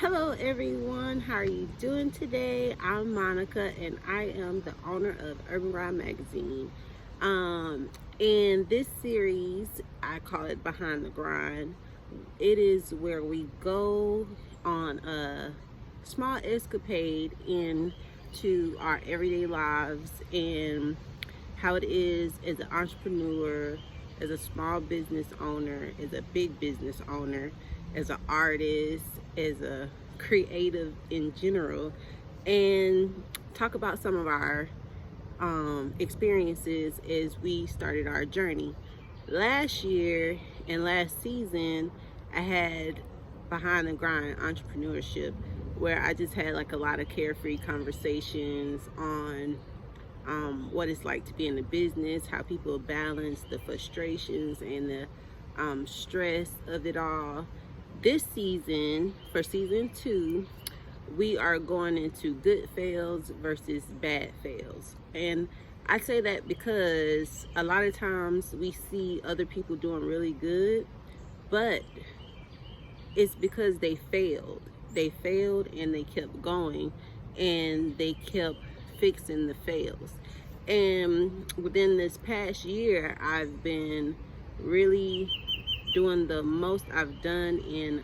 Hello everyone, how are you doing today? I'm Monica and I am the owner of Urban Ride Magazine. In this series, I call it Behind the Grind. It is where we go on a small escapade into our everyday lives and how it is as an entrepreneur, as a small business owner, as a big business owner, as an artist, as a creative in general, and talk about some of our experiences as we started our journey. Last year and last season, I had Behind the Grind Entrepreneurship, where I just had like a lot of carefree conversations on what it's like to be in the business, how people balance the frustrations and the stress of it all. This season, for season 2, we are going into good fails versus bad fails. And I say that because a lot of times we see other people doing really good, but it's because they failed. They failed and they kept going and they kept fixing the fails. And within this past year, I've been really doing the most I've done in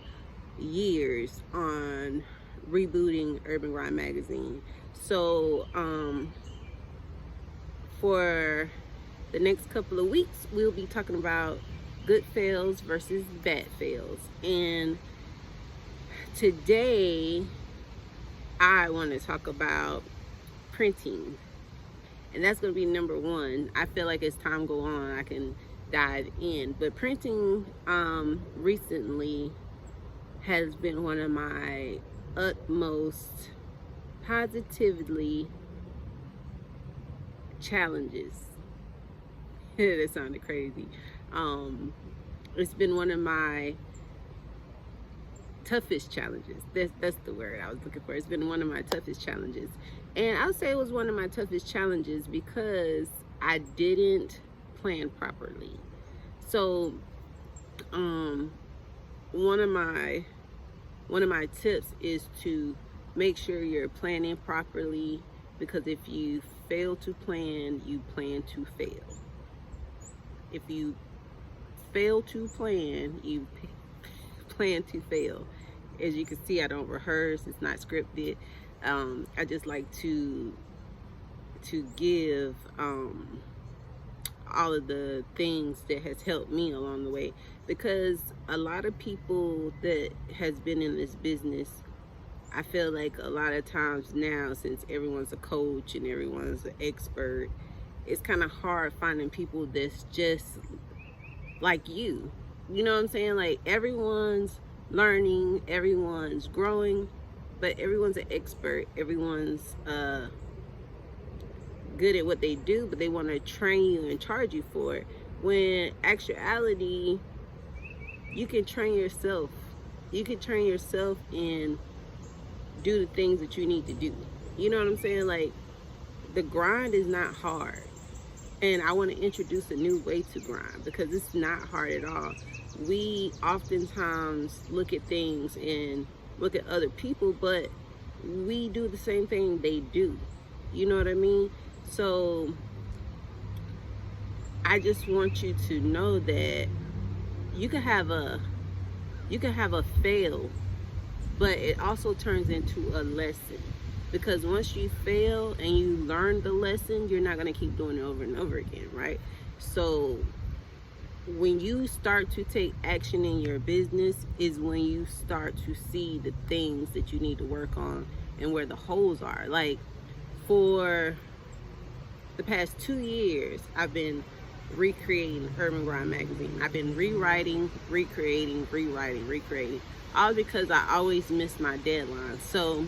years on rebooting Urban Ride Magazine. So for the next couple of weeks, we'll be talking about good fails versus bad fails. And today, I want to talk about printing. And that's going to be number one. I feel like as time go on, I can dive in. But printing recently has been one of my utmost positively challenges. That sounded crazy. It's been one of my toughest challenges. That's the word I was looking for. It's been one of my toughest challenges. And I would say it was one of my toughest challenges because I didn't plan properly. So one of my tips is to make sure you're planning properly, because if you fail to plan, you plan to fail. If you fail to plan, you plan to fail. As you can see, I don't rehearse. It's not scripted. I just like to give all of the things that has helped me along the way, because a lot of people that has been in this business, I feel like a lot of times now, since everyone's a coach and everyone's an expert, it's kind of hard finding people that's just like you. You know what I'm saying? Like, everyone's learning, everyone's growing, but everyone's an expert. Everyone's good at what they do, but they want to train you and charge you for it. When actuality, you can train yourself. You can train yourself and do the things that you need to do. You know what I'm saying? Like, the grind is not hard. And I want to introduce a new way to grind, because it's not hard at all. We oftentimes look at things and look at other people, but we do the same thing they do. You know what I mean? So I just want you to know that you can have a fail, but it also turns into a lesson. Because once you fail and you learn the lesson, you're not going to keep doing it over and over again, right? So when you start to take action in your business is when you start to see the things that you need to work on and where the holes are. Like, for the past 2 years, I've been recreating Urban Grind Magazine. I've been rewriting, recreating, all because I always miss my deadlines. So,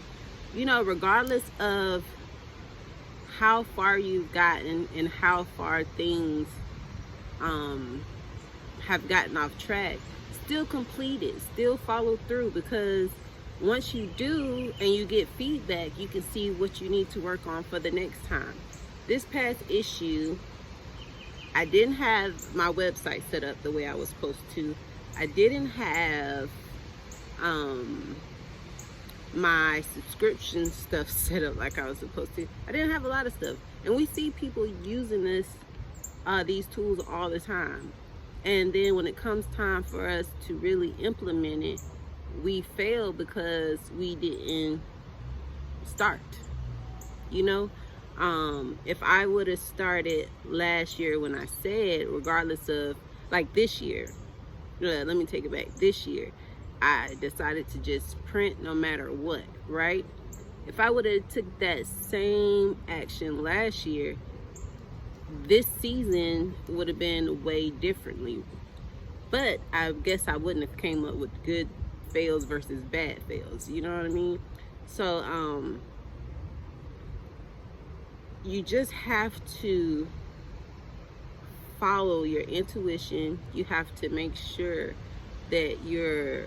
you know, regardless of how far you've gotten and how far things have gotten off track, still complete it, still follow through, because once you do and you get feedback, you can see what you need to work on for the next time. This past issue, I didn't have my website set up the way I was supposed to. I didn't have my subscription stuff set up like I was supposed to. I didn't have a lot of stuff. And we see people using these tools all the time. And then when it comes time for us to really implement it, we fail because we didn't start. You know, if I would have started last year when I said, regardless of, like this year, let me take it back. This year, I decided to just print no matter what, right? If I would have took that same action last year, this season would have been way differently. But I guess I wouldn't have came up with good fails versus bad fails. You know what I mean? So you just have to follow your intuition. You have to make sure that you're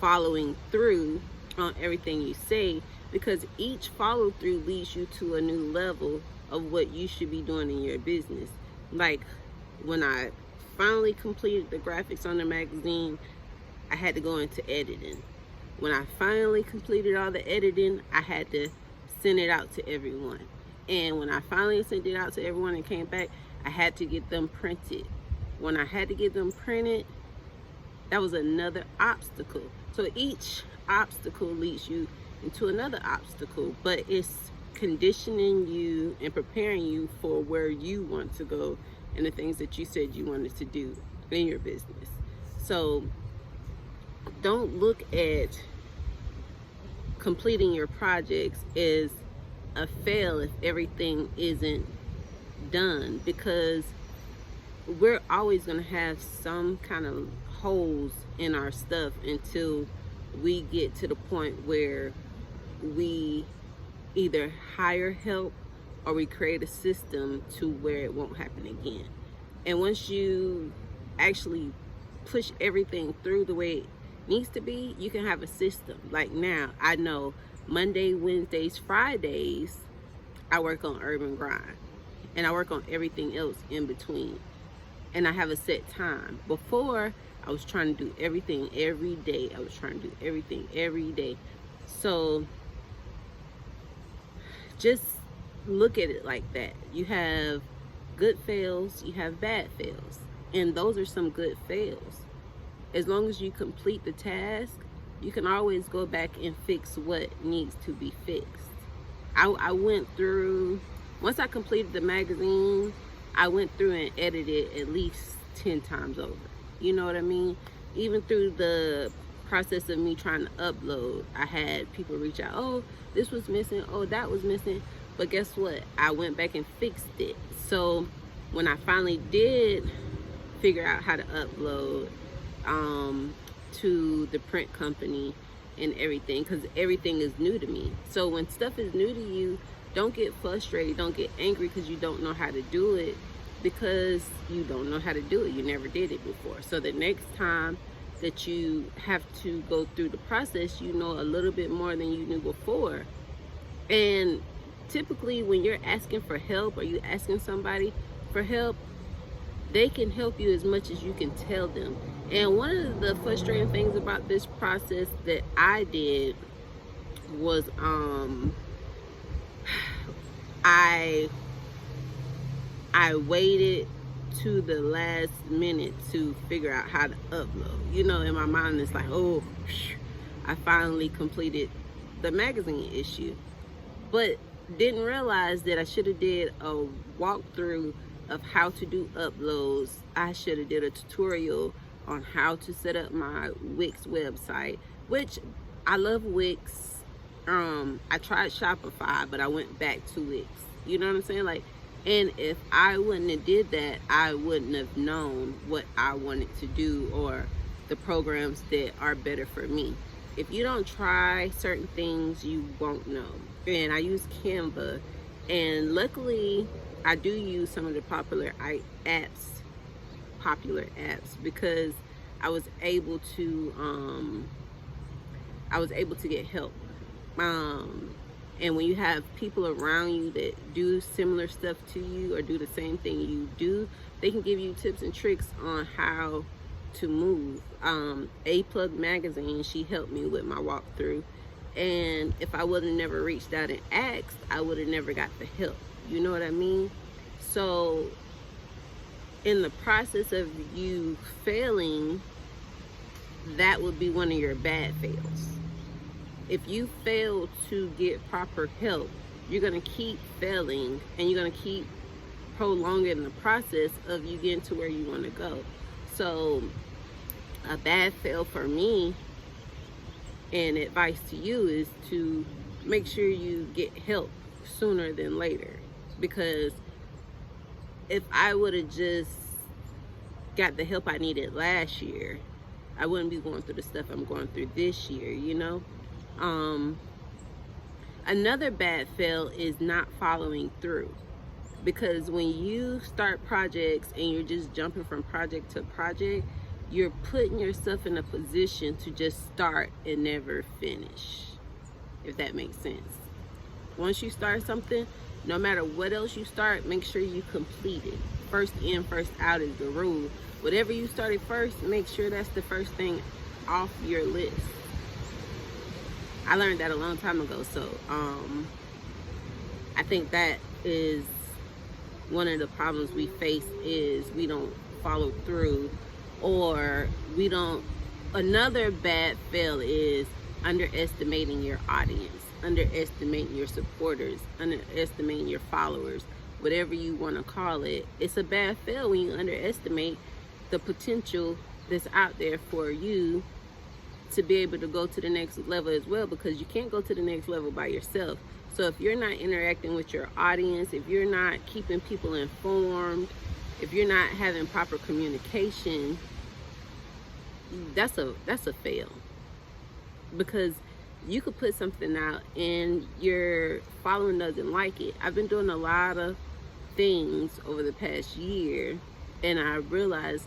following through on everything you say, because each follow through leads you to a new level of what you should be doing in your business. Like when I finally completed the graphics on the magazine, I had to go into editing. When I finally completed all the editing, I had to send it out to everyone. And when I finally sent it out to everyone and came back, I had to get them printed. When I had to get them printed, that was another obstacle. So each obstacle leads you into another obstacle, but it's conditioning you and preparing you for where you want to go and the things that you said you wanted to do in your business. So don't look at completing your projects as a fail if everything isn't done, because we're always going to have some kind of holes in our stuff until we get to the point where we either hire help or we create a system to where it won't happen again. And once you actually push everything through the way it needs to be, you can have a system. Like now, I know Monday, Wednesdays, Fridays, I work on Urban Grind, and I work on everything else in between. And I have a set time. Before, I was trying to do everything every day. I was trying to do everything every day. So just look at it like that. You have good fails, you have bad fails. And those are some good fails. As long as you complete the task, you can always go back and fix what needs to be fixed. I went through, once I completed the magazine, I went through and edited at least 10 times over. You know what I mean? Even through the process of me trying to upload, I had people reach out, oh, this was missing, oh, that was missing. But guess what? I went back and fixed it. So when I finally did figure out how to upload to the print company and everything, because everything is new to me. So when stuff is new to you, don't get frustrated, don't get angry because you don't know how to do it, because you don't know how to do it. You never did it before. So the next time that you have to go through the process, you know a little bit more than you knew before. And typically when you're asking for help or you asking somebody for help, they can help you as much as you can tell them. And one of the frustrating things about this process that I did was I waited to the last minute to figure out how to upload. You know, in my mind it's like, oh, I finally completed the magazine issue, but didn't realize that I should have did a walkthrough of how to do uploads. I should have did a tutorial on how to set up my Wix website, which I love Wix. I tried Shopify, but I went back to Wix. You know what I'm saying? Like, and if I wouldn't have did that, I wouldn't have known what I wanted to do or the programs that are better for me. If you don't try certain things, you won't know. And I use Canva, and luckily I do use some of the popular apps because I was able to get help. And when you have people around you that do similar stuff to you or do the same thing you do, they can give you tips and tricks on how to move. A Plug Magazine, she helped me with my walkthrough, And if I would have never reached out and asked, I would have never got the help. You know what I mean? So in the process of you failing, that would be one of your bad fails. If you fail to get proper help, you're going to keep failing, and you're going to keep prolonging the process of you getting to where you want to go. So a bad fail for me, and advice to you, is to make sure you get help sooner than later. Because if I would have just got the help I needed last year, I wouldn't be going through the stuff I'm going through this year, you know? Another bad fail is not following through. Because when you start projects and you're just jumping from project to project, you're putting yourself in a position to just start and never finish, if that makes sense. Once you start something, no matter what else you start, make sure you complete it. First in, first out is the rule. Whatever you started first, make sure that's the first thing off your list. I learned that a long time ago, so I think that is one of the problems we face, is we don't follow through, or we don't. Another bad fail is underestimating your audience, underestimating your supporters, underestimating your followers, whatever you want to call it. It's a bad fail when you underestimate the potential that's out there for you to be able to go to the next level as well, because you can't go to the next level by yourself. So if you're not interacting with your audience, if you're not keeping people informed, if you're not having proper communication, that's a fail. Because you could put something out and your following doesn't like it. I've been doing a lot of things over the past year, and I realized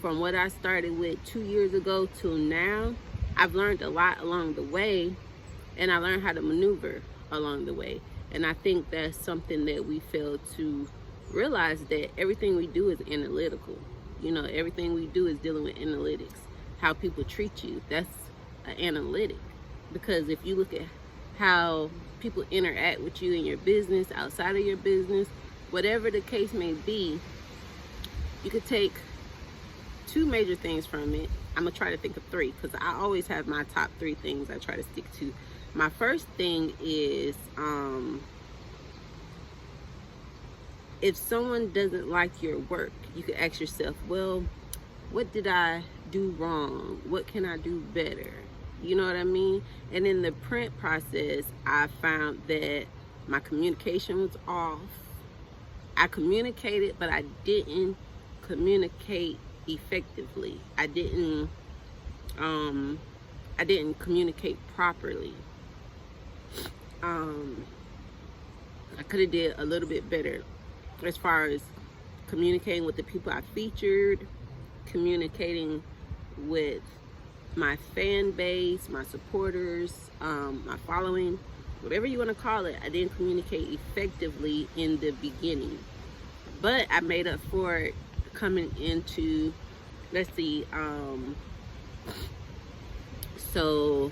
from what I started with 2 years ago till now, I've learned a lot along the way, and I learned how to maneuver along the way. And I think that's something that we fail to realize, that everything we do is analytical. You know, everything we do is dealing with analytics. How people treat you, that's an analytic. Because if you look at how people interact with you in your business, outside of your business, whatever the case may be, you could take two major things from it. I'm gonna try to think of three, because I always have my top three things I try to stick to. My first thing is, if someone doesn't like your work, you can ask yourself, well, what did I do wrong? What can I do better? You know what I mean? And in the print process, I found that my communication was off. I communicated, but I didn't communicate effectively. I didn't communicate properly. I could have did a little bit better as far as communicating with the people I featured, communicating with my fan base, my supporters, my following, whatever you want to call it. I didn't communicate effectively in the beginning, but I made up for it coming into, let's see, so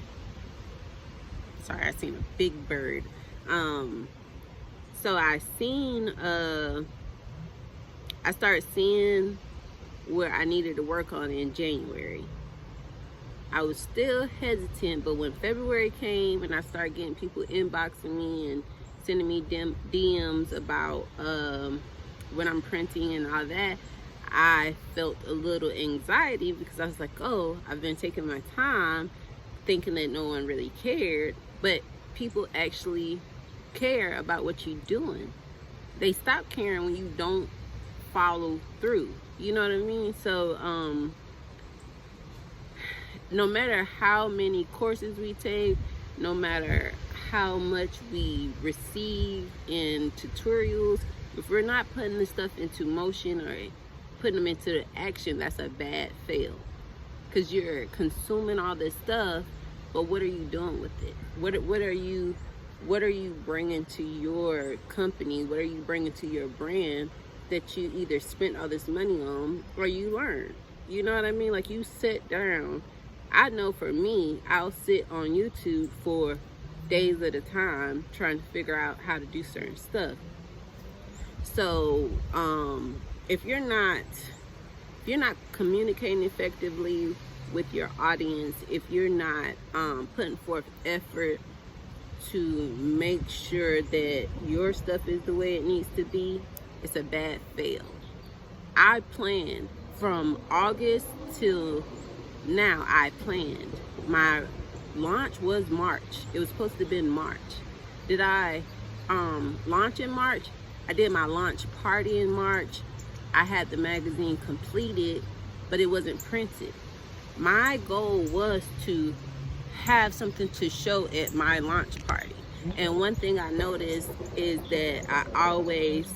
sorry, I seen a big bird. So I started seeing where I needed to work on in January. I was still hesitant, but when February came and I started getting people inboxing me and sending me DMs about when I'm printing and all that, I felt a little anxiety, because I was like, oh, I've been taking my time thinking that no one really cared, but people actually care about what you're doing. They stop caring when you don't follow through. You know what I mean? So no matter how many courses we take, no matter how much we receive in tutorials, if we're not putting this stuff into motion or putting them into action, that's a bad fail. Because you're consuming all this stuff, but what are you doing with it? What are you bringing to your company? What are you bringing to your brand that you either spent all this money on or you learned? You know what I mean? Like, you sit down. I know for me, I'll sit on YouTube for days at a time trying to figure out how to do certain stuff. So if you're not communicating effectively with your audience, if you're not putting forth effort to make sure that your stuff is the way it needs to be, it's a bad fail. I planned from August till now. I planned. My launch was March. It was supposed to have been March. Did I launch in March? I did my launch party in March. I had the magazine completed, but it wasn't printed. My goal was to have something to show at my launch party. And one thing I noticed is that I always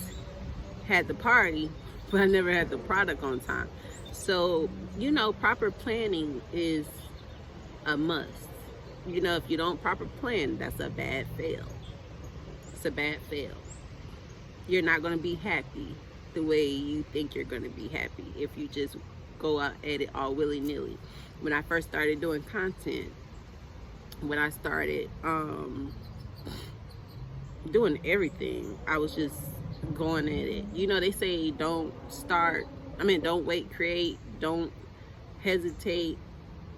had the party, but I never had the product on time. So, you know, proper planning is a must. You know, if you don't proper plan, that's a bad fail. It's a bad fail. You're not going to be happy the way you think you're going to be happy if you just go out at it all willy-nilly. When I first started doing content, when I started doing everything, I was just going at it. You know, they say don't wait, create, don't hesitate,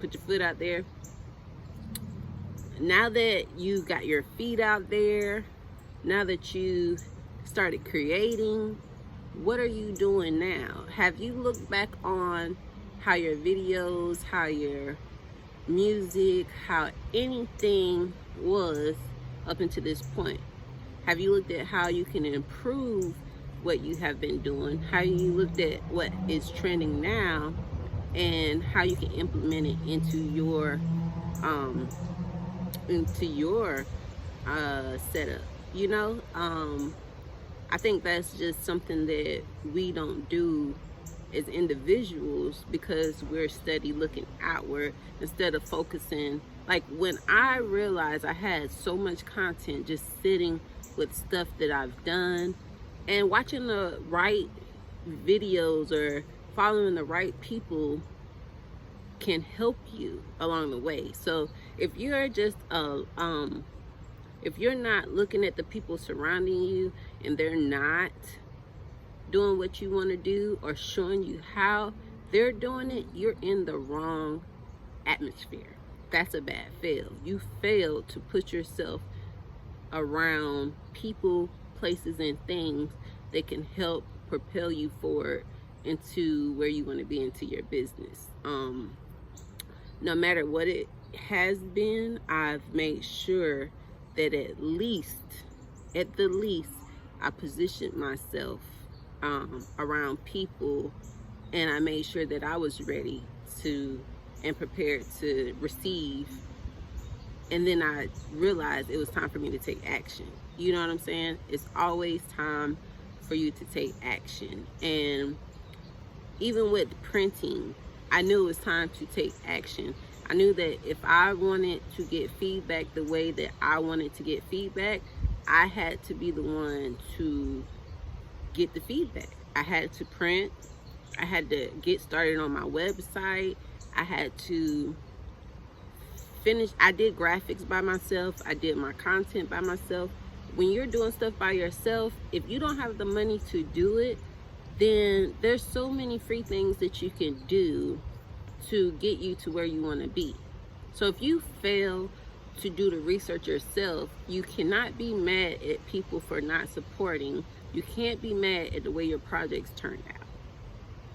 put your foot out there. Now that you got your feet out there, now that you started creating, what are you doing now? Have you looked back on how your videos, how your music, how anything was up until this point? Have you looked at how you can improve what you have been doing? How you looked at what is trending now and how you can implement it into your setup? You know, I think that's just something that we don't do as individuals because we're steady looking outward instead of focusing. Like when I realized I had so much content just sitting with stuff that I've done, and watching the right videos or following the right people can help you along the way. So if you're just if you're not looking at the people surrounding you and they're not doing what you want to do or showing you how they're doing it, you're in the wrong atmosphere. That's a bad fail. You failed to put yourself around people, places, and things that can help propel you forward into where you want to be, into your business. No matter what it has been, I've made sure that at the least, I positioned myself around people, and I made sure that I was ready to and prepared to receive. And then I realized it was time for me to take action. You know what I'm saying? It's always time for you to take action. And even with printing, I knew it was time to take action. I knew that if I wanted to get feedback the way that I wanted to get feedback, I had to be the one to get the feedback. I had to print. I had to get started on my website. I had to finish. I did graphics by myself. I did my content by myself. When you're doing stuff by yourself, if you don't have the money to do it, then there's so many free things that you can do to get you to where you want to be. So if you fail to do the research yourself, you cannot be mad at people for not supporting. You can't be mad at the way your projects turned out.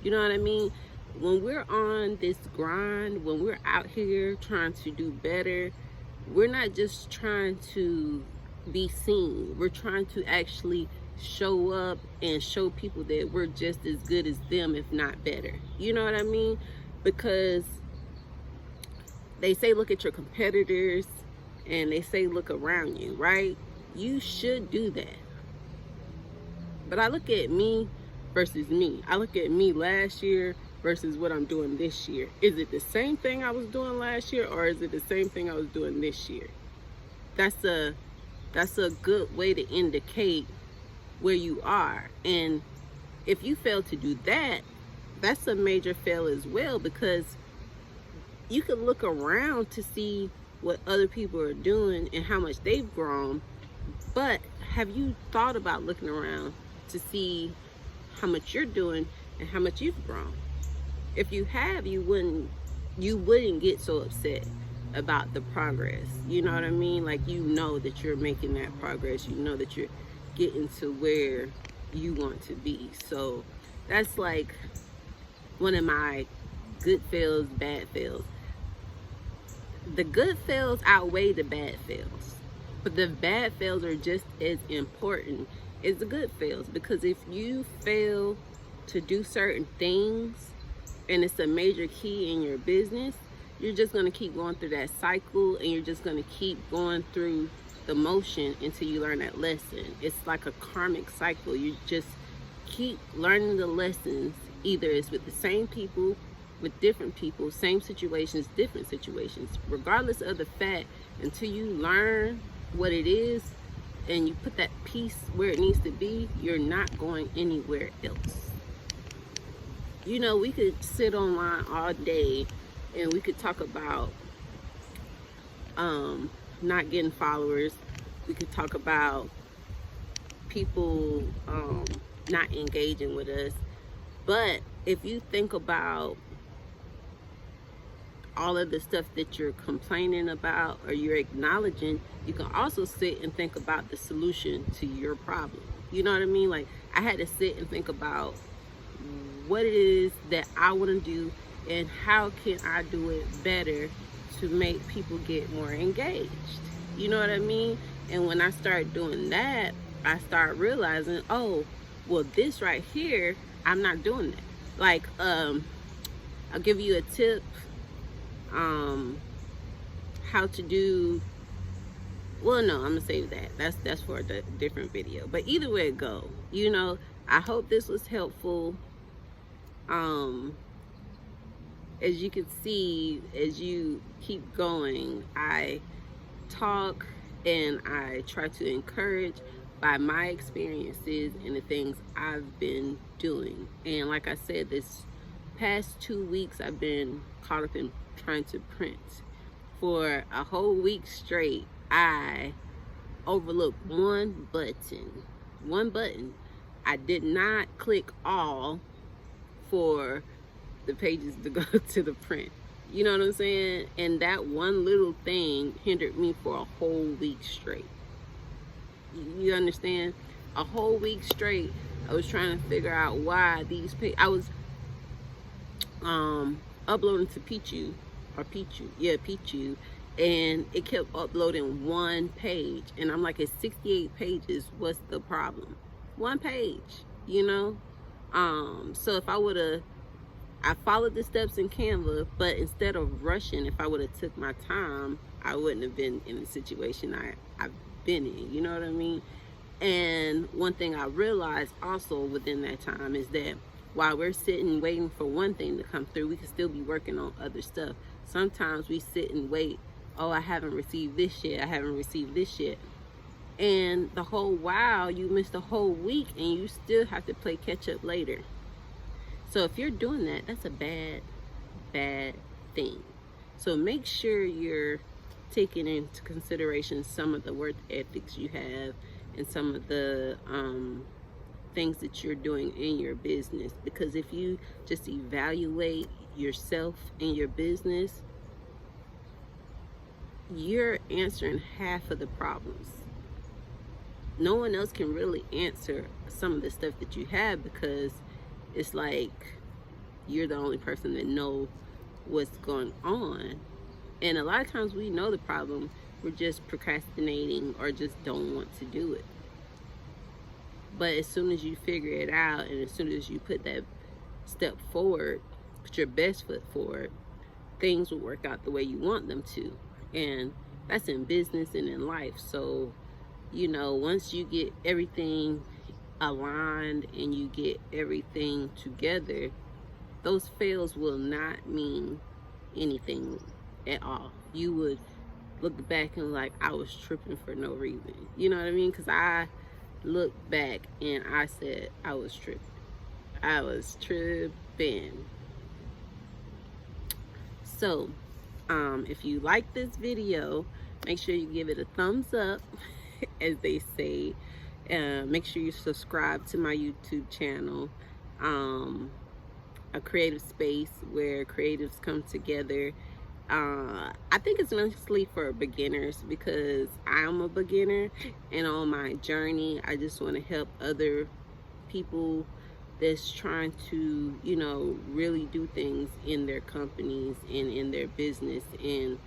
You know what I mean? When we're on this grind, when we're out here trying to do better, we're not just trying to be seen. We're trying to actually show up and show people that we're just as good as them, if not better. You know what I mean? Because they say look at your competitors, and they say look around you, right? You should do that. But I look at me versus me. I look at me last year versus what I'm doing this year. Is it the same thing I was doing last year, or is it the same thing I was doing this year? That's a good way to indicate where you are. And if you fail to do that, that's a major fail as well, because you can look around to see what other people are doing and how much they've grown, but have you thought about looking around to see how much you're doing and how much you've grown? If you have, you wouldn't get so upset about the progress. You know what I mean? Like, you know that you're making that progress. You know that you're getting to where you want to be. So that's like one of my good fails, bad fails. The good fails outweigh the bad fails, but the bad fails are just as important as the good fails, because if you fail to do certain things and it's a major key in your business, you're just going to keep going through that cycle, and you're just going to keep going through the motion until you learn that lesson. It's like a karmic cycle. You just keep learning the lessons. Either it's with the same people, with different people, same situations, different situations, regardless of the fact, until you learn what it is and you put that piece where it needs to be, you're not going anywhere else. You know, we could sit online all day and we could talk about not getting followers. We could talk about people not engaging with us. But if you think about all of the stuff that you're complaining about or you're acknowledging, you can also sit and think about the solution to your problem. You know what I mean? Like, I had to sit and think about what it is that I want to do and how can I do it better to make people get more engaged. You know what I mean? And when I start doing that, I start realizing, oh, well, this right here, I'm not doing that. Like, I'll give you a tip. How to do, well, no, I'm gonna save that. That's for a different video. But either way it go, you know, I hope this was helpful. As you can see, as you keep going, I talk and I try to encourage by my experiences and the things I've been doing. And like I said, this past 2 weeks I've been caught up in trying to print. For a whole week straight, I overlooked one button. I did not click all for the pages to go to the print. You know what I'm saying? And that one little thing hindered me for a whole week straight. You understand? A whole week straight, I was trying to figure out why these pages, I was uploading to Pichu, and it kept uploading one page, and I'm like, it's 68 pages, what's the problem? One page, you know? So if I followed the steps in Canva, but instead of rushing, if I would have took my time, I wouldn't have been in the situation I've been in, you know what I mean? And one thing I realized also within that time is that while we're sitting waiting for one thing to come through, we can still be working on other stuff. Sometimes we sit and wait, oh, I haven't received this yet, I haven't received this yet. And the whole while, you missed a whole week and you still have to play catch up later. So if you're doing that, that's a bad thing. So make sure you're taking into consideration some of the work ethics you have and some of the things that you're doing in your business. Because if you just evaluate yourself and your business, you're answering half of the problems. No one else can really answer some of the stuff that you have, because it's like you're the only person that knows what's going on. And a lot of times we know the problem, we're just procrastinating or just don't want to do it. But as soon as you figure it out, and as soon as you put that step forward, put your best foot forward, things will work out the way you want them to. And that's in business and in life. So, you know, once you get everything aligned and you get everything together, those fails will not mean anything at all. You would look back and like, I was tripping for no reason. You know what I mean? Because I looked back and I said I was tripping. I was tripping. So If you like this video, make sure you give it a thumbs up, as they say. Make sure you subscribe to my YouTube channel, a creative space where creatives come together. I think it's mostly for beginners because I'm a beginner, and on my journey I just want to help other people that's trying to, you know, really do things in their companies and in their business, and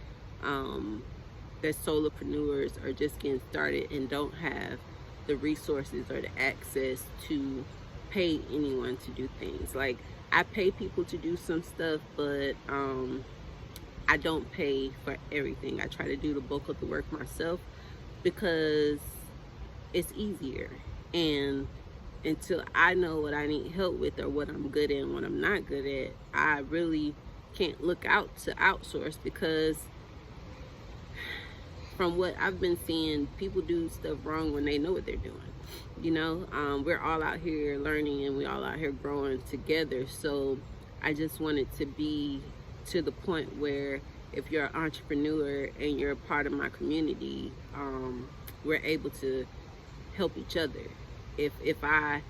that solopreneurs are just getting started and don't have the resources or the access to pay anyone to do things. Like, I pay people to do some stuff, but I don't pay for everything. I try to do the bulk of the work myself because it's easier. And until I know what I need help with, or what I'm good at and what I'm not good at, I really can't look out to outsource, because from what I've been seeing, people do stuff wrong when they know what they're doing. You know, we're all out here learning, and we're all out here growing together. So I just wanted to be to the point where if you're an entrepreneur and you're a part of my community, we're able to help each other. If I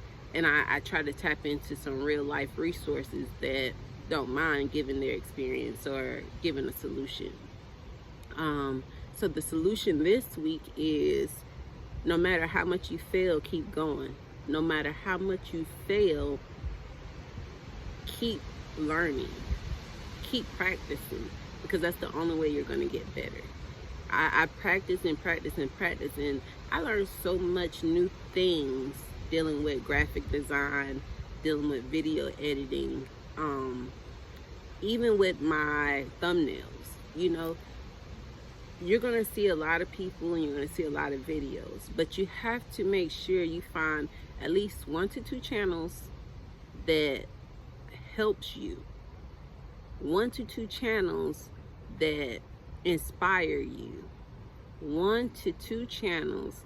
try to tap into some real life resources that don't mind giving their experience or giving a solution. So the solution this week is, no matter how much you fail, keep going. No matter how much you fail, keep learning, keep practicing, because that's the only way you're going to get better. I practice and practice and practice, and I learned so much new things dealing with graphic design, dealing with video editing, even with my thumbnails. You know, you're going to see a lot of people and you're going to see a lot of videos, but you have to make sure you find at least 1 to 2 channels that helps you. 1 to 2 channels that inspire you. 1 to 2 channels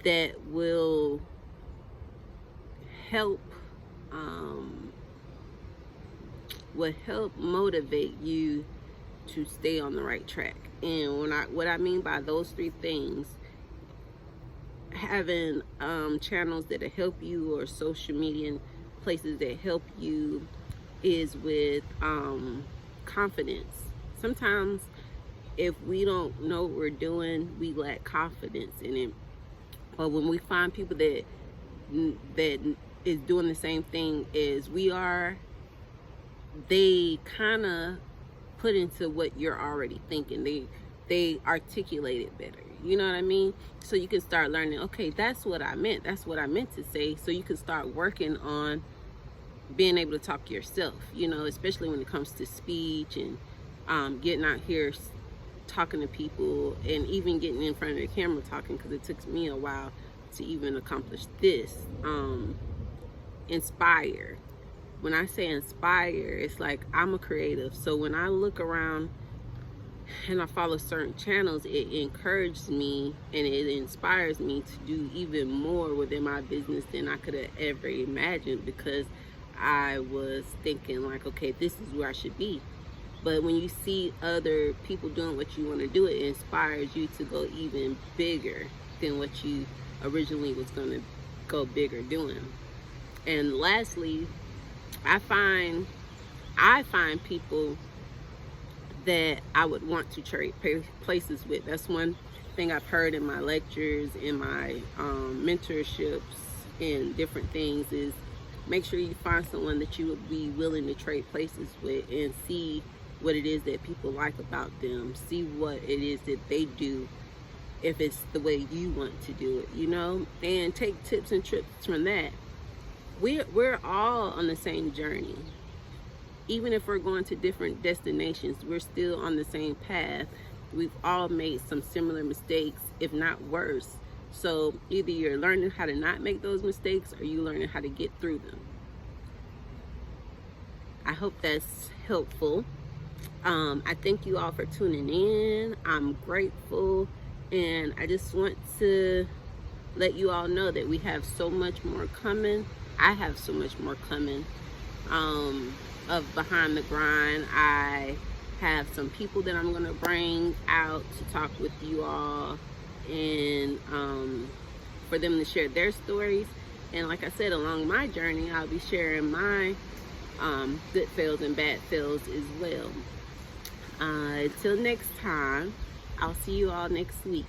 that will help motivate you to stay on the right track. And what I mean by those 3 things, having channels that help you, or social media places that help you, is with confidence. Sometimes if we don't know what we're doing, we lack confidence in it. But when we find people that is doing the same thing as we are, they kind of put into what you're already thinking. They articulate it better. You know what I mean? So you can start learning, okay, that's what I meant. That's what I meant to say. So you can start working on being able to talk to yourself, you know, especially when it comes to speech and getting out here talking to people, and even getting in front of the camera talking, because it took me a while to even accomplish this. Inspire. When I say inspire, it's like I'm a creative. So when I look around and I follow certain channels, it encourages me and it inspires me to do even more within my business than I could have ever imagined, because I was thinking like, okay, this is where I should be. But when you see other people doing what you want to do, it inspires you to go even bigger than what you originally was going to go bigger doing. And lastly, I find people that I would want to trade places with. That's one thing I've heard in my lectures, in my mentorships, and different things, is make sure you find someone that you would be willing to trade places with, and see what it is that people like about them. See what it is that they do, if it's the way you want to do it, you know, and take tips and tricks from that. We're all on the same journey. Even if we're going to different destinations, we're still on the same path. We've all made some similar mistakes, if not worse. So either you're learning how to not make those mistakes, or you learning how to get through them. I hope that's helpful. I thank you all for tuning in. I'm grateful, and I just want to let you all know that we have so much more coming. I have so much more coming of Behind the Grind. I have some people that I'm going to bring out to talk with you all, and for them to share their stories. And like I said, along my journey, I'll be sharing my good fails and bad fails as well. Until next time, I'll see you all next week.